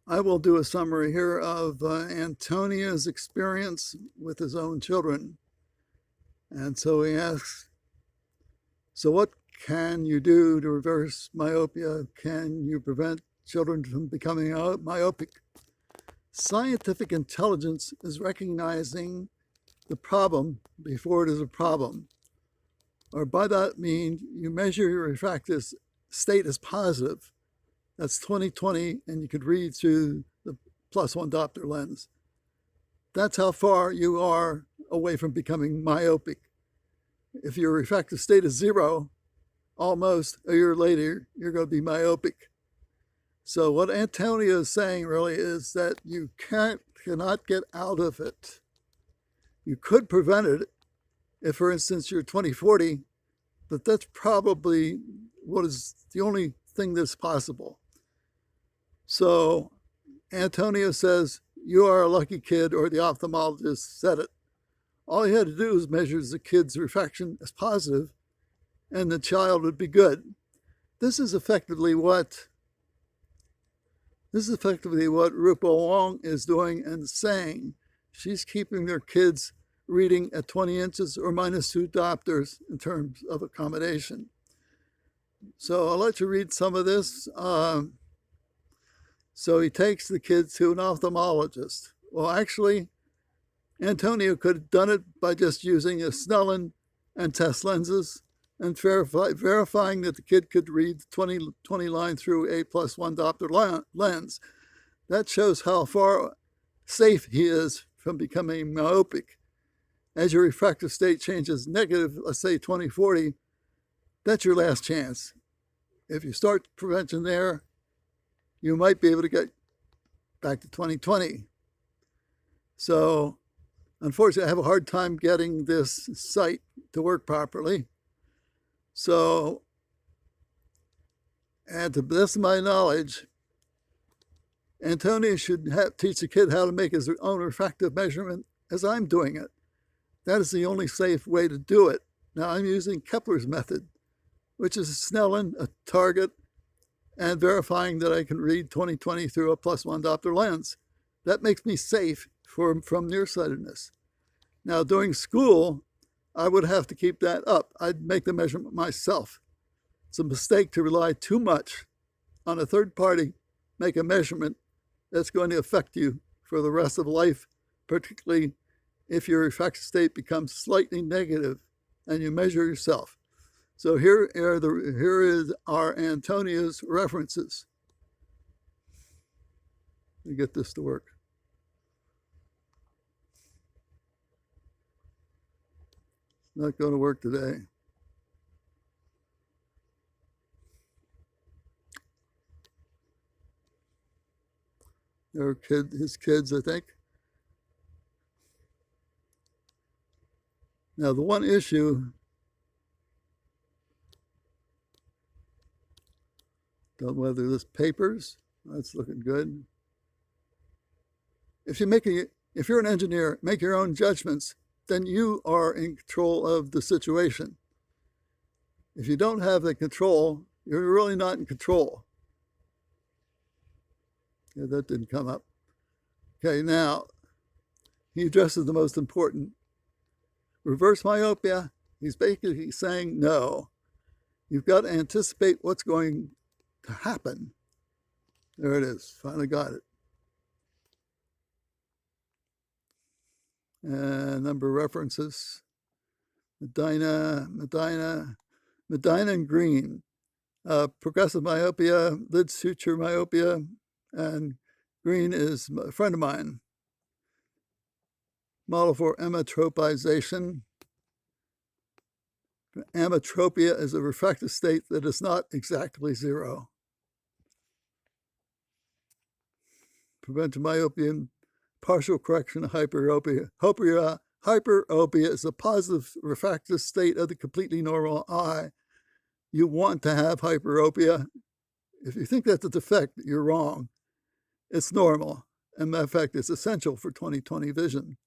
I will do a summary here of Antonia's experience with his own children. And so he asks, so what can you do to reverse myopia? Can you prevent children from becoming myopic? Scientific intelligence is recognizing the problem before it is a problem. Or by that mean, you measure your refractive state as positive. That's 20/20, and you could read through the +1 diopter lens. That's how far you are away from becoming myopic. If your refractive state is 0, almost a year later, you're going to be myopic. So what Antonio is saying really is that you cannot get out of it. You could prevent it if, for instance, you're 20/40, but that's probably what is the only thing that's possible. So Antonio says, you are a lucky kid, or the ophthalmologist said it. All you had to do was measure the kid's refraction as positive, and the child would be good. This is effectively what Rupa Wong is doing and saying. She's keeping their kids reading at 20 inches or -2 diopters in terms of accommodation. So I'll let you read some of this. So he takes the kids to an ophthalmologist. Well, actually, Antonio could have done it by just using a Snellen and test lenses and verifying that the kid could read the 20 line through a +1 diopter lens. That shows how far safe he is from becoming myopic. As your refractive state changes negative, let's say 20/40, that's your last chance. If you start prevention there, you might be able to get back to 20/20. So, unfortunately, I have a hard time getting this site to work properly. So, and to the best of my knowledge, Antonio should teach the kid how to make his own refractive measurement as I'm doing it. That is the only safe way to do it. Now, I'm using Kepler's method, which is a Snellen, a target, and verifying that I can read 20/20 through a +1 diopter lens. That makes me safe from nearsightedness. Now, during school, I would have to keep that up. I'd make the measurement myself. It's a mistake to rely too much on a third party, make a measurement that's going to affect you for the rest of life, particularly if your refractive state becomes slightly negative and you measure yourself. So here is our Antonio's references. Let me get this to work. Not going to work today. There are his kids, I think. Now, the one issue, don't know whether this papers, that's looking good. If you're an engineer, make your own judgments, then you are in control of the situation. If you don't have the control, you're really not in control. Yeah, that didn't come up. Okay, now, he addresses the most important. Reverse myopia, he's basically saying no. You've got to anticipate what's going to happen. There it is, finally got it. And number of references, Medina and Green. Progressive myopia, lid suture myopia, and Green is a friend of mine. Model for ametropization. Ametropia is a refractive state that is not exactly 0. Prevention myopia and partial correction of hyperopia. Hyperopia is a positive refractive state of the completely normal eye. You want to have hyperopia. If you think that's a defect, you're wrong. It's normal. And matter of fact, it's essential for 20/20 vision.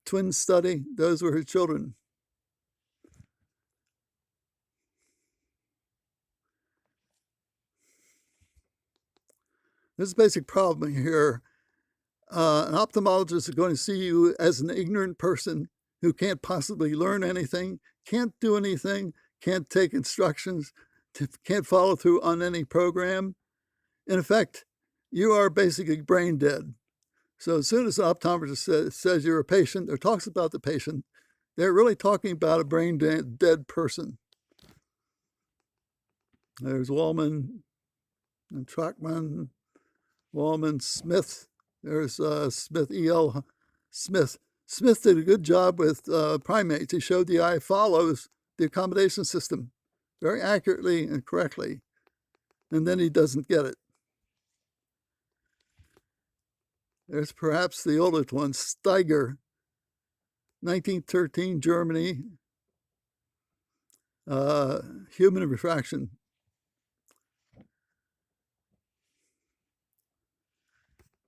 Twin study, those were her children. There's a basic problem here. An ophthalmologist is going to see you as an ignorant person who can't possibly learn anything, can't do anything, can't take instructions, can't follow through on any program. In effect, you are basically brain dead. So as soon as an optometrist says you're a patient or talks about the patient, they're really talking about a brain dead person. There's Wallman and Trockman, Wallman, Smith. There's Smith, E.L. Smith. Smith did a good job with primates. He showed the eye follows the accommodation system very accurately and correctly, and then he doesn't get it. There's perhaps the oldest one, Steiger, 1913, Germany, human refraction.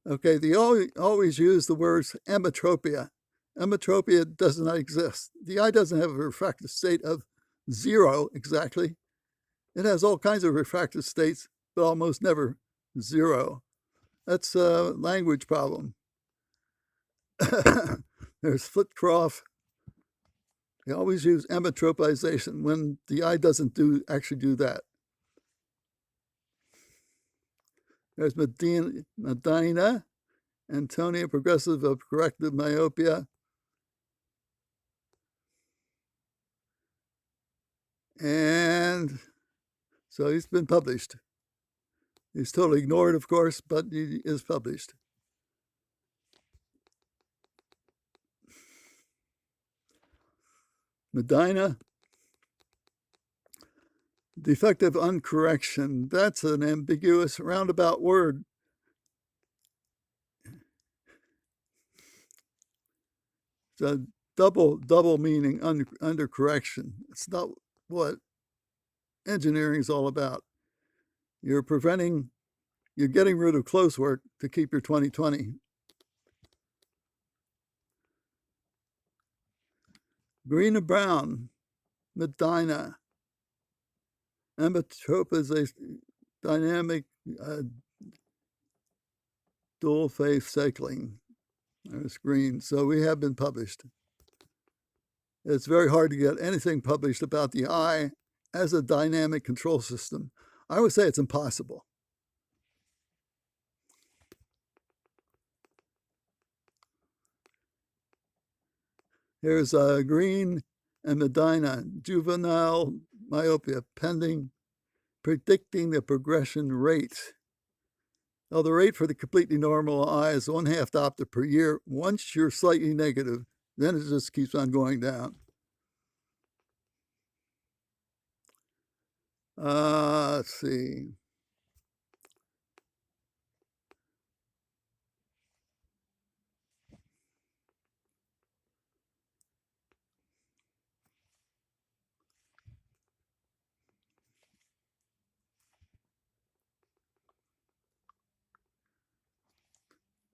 Okay, they always use the words emmetropia. Emmetropia does not exist. The eye doesn't have a refractive state of 0 exactly. It has all kinds of refractive states, but almost never 0. That's a language problem. There's Flitcroft. They always use emmetropization when the eye doesn't actually do that. There's Medina, Antonia, progressive of corrective myopia. And so he's been published. He's totally ignored, of course, but he is published. Medina, defective uncorrection. That's an ambiguous roundabout word. It's a double meaning under correction. It's not what engineering is all about. You're getting rid of close work to keep your 20/20. Green and brown, Medina. Emmetropization, dynamic dual phase cycling. There's green. So we have been published. It's very hard to get anything published about the eye as a dynamic control system. I would say it's impossible. Here's green and Medina, juvenile myopia pending, predicting the progression rate. Now, the rate for the completely normal eye is 1/2 diopter per year. Once you're slightly negative, then it just keeps on going down. Let's see.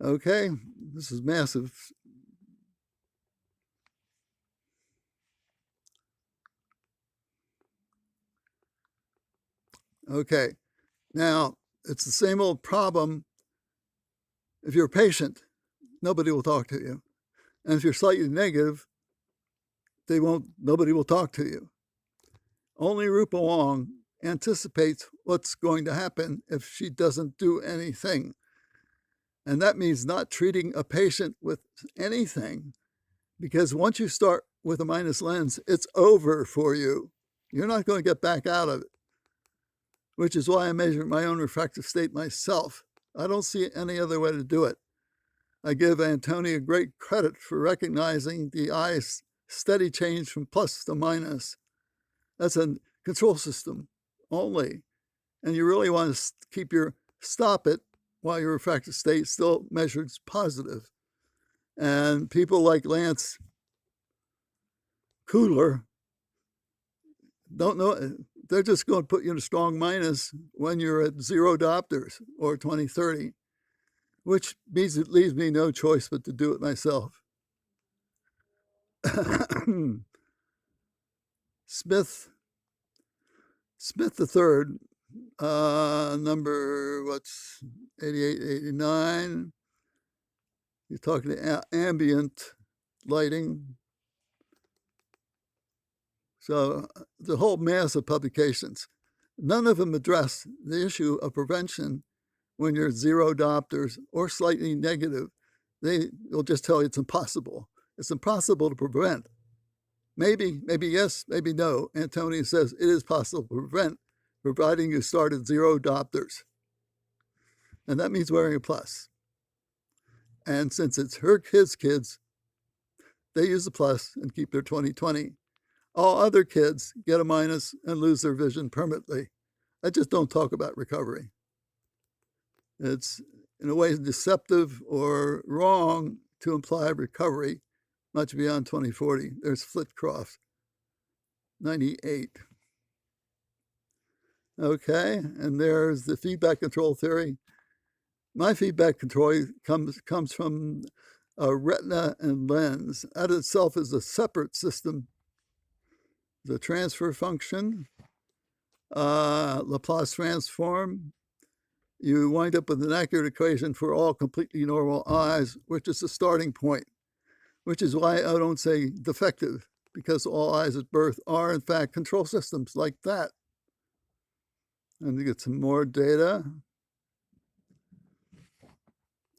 Okay, this is massive. Okay, now it's the same old problem. If you're a patient, nobody will talk to you. And if you're slightly negative, nobody will talk to you. Only Rupa Wong anticipates what's going to happen if she doesn't do anything. And that means not treating a patient with anything, because once you start with a minus lens, it's over for you. You're not going to get back out of it, which is why I measure my own refractive state myself. I don't see any other way to do it. I give Antonia great credit for recognizing the eye's steady change from plus to minus. That's a control system only. And you really want to stop it while your refractive state still measures positive. And people like Lance Kudler don't know, they're just going to put you in a strong minus when you're at 0 diopters or 20/30, which means it leaves me no choice but to do it myself. Smith the third, number 88, 89. You're talking to ambient lighting. So the whole mass of publications, none of them address the issue of prevention when you're zero diopters or slightly negative. They will just tell you it's impossible. It's impossible to prevent. Maybe yes, maybe no. Antonia says it is possible to prevent, providing you start at zero diopters. And that means wearing a plus. And since it's his kids, they use the plus and keep their 20/20. All other kids get a minus and lose their vision permanently. I just don't talk about recovery. It's in a way deceptive or wrong to imply recovery much beyond 2040. There's Flitcroft, 98. Okay, and there's the feedback control theory. My feedback control comes from retina and lens. That itself is a separate system. The transfer function, Laplace transform, you wind up with an accurate equation for all completely normal eyes, which is the starting point, which is why I don't say defective, because all eyes at birth are, in fact, control systems like that. And to get some more data.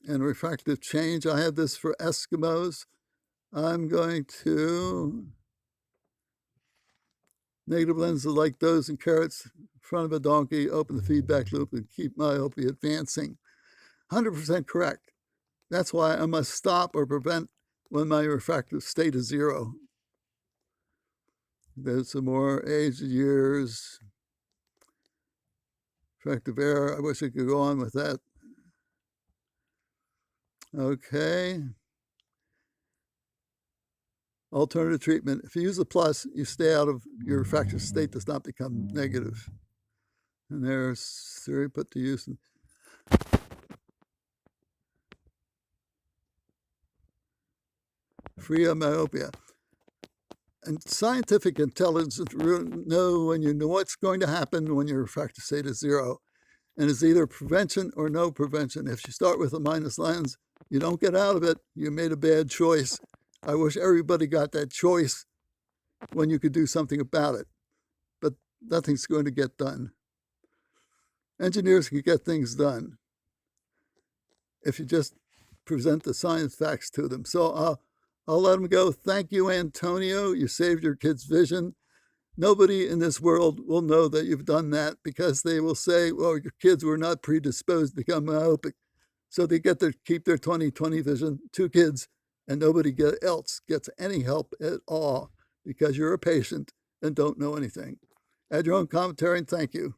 And refractive change, I have this for Eskimos. I'm going to negative lenses like those in carrots in front of a donkey, open the feedback loop and keep myopia advancing. 100% correct. That's why I must stop or prevent when my refractive state is zero. There's some more age years. Refractive error, I wish I could go on with that. Okay. Alternative treatment. If you use the plus, you stay out of your refractive state, does not become negative. And there's theory put to use. Free of myopia. And scientific intelligence know when you know what's going to happen when your refractive state is zero. And it's either prevention or no prevention. If you start with a minus lens, you don't get out of it. You made a bad choice. I wish everybody got that choice when you could do something about it. But nothing's going to get done. Engineers can get things done if you just present the science facts to them. So I'll let them go. Thank you, Antonio. You saved your kid's vision. Nobody in this world will know that you've done that because they will say, well, your kids were not predisposed to become myopic. So they get to keep their 20/20 vision, 2 kids, and nobody else gets any help at all because you're a patient and don't know anything. Add your own commentary and thank you.